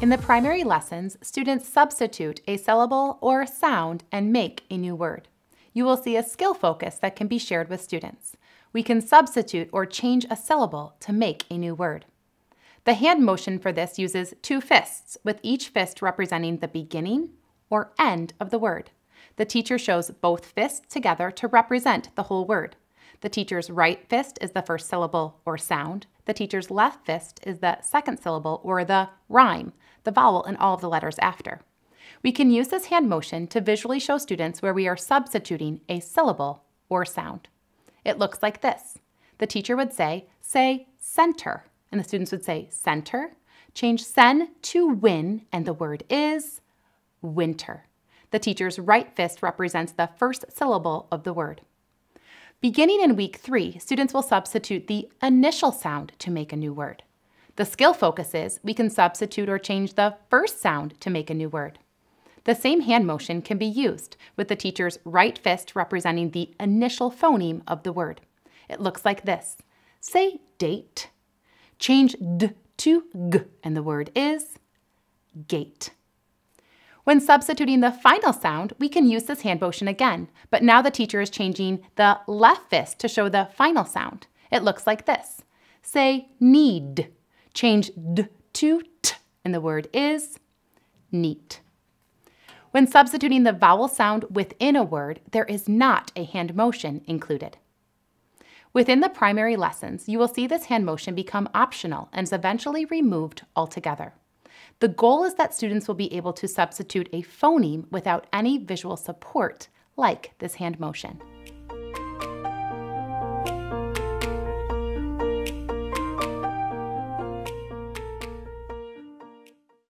In the primary lessons, students substitute a syllable or sound and make a new word. You will see a skill focus that can be shared with students. We can substitute or change a syllable to make a new word. The hand motion for this uses two fists, with each fist representing the beginning or end of the word. The teacher shows both fists together to represent the whole word. The teacher's right fist is the first syllable or sound. The teacher's left fist is the second syllable or the rhyme, the vowel in all of the letters after. We can use this hand motion to visually show students where we are substituting a syllable or sound. It looks like this. The teacher would say center, and the students would say center. Change sen to win, and the word is winter. The teacher's right fist represents the first syllable of the word. Beginning in week 3, students will substitute the initial sound to make a new word. The skill focus is we can substitute or change the first sound to make a new word. The same hand motion can be used with the teacher's right fist representing the initial phoneme of the word. It looks like this. Say date. Change d to g, and the word is gate. When substituting the final sound, we can use this hand motion again, but now the teacher is changing the left fist to show the final sound. It looks like this. Say need. Change d to t, and the word is neat. When substituting the vowel sound within a word, there is not a hand motion included. Within the primary lessons, you will see this hand motion become optional and is eventually removed altogether. The goal is that students will be able to substitute a phoneme without any visual support, like this hand motion.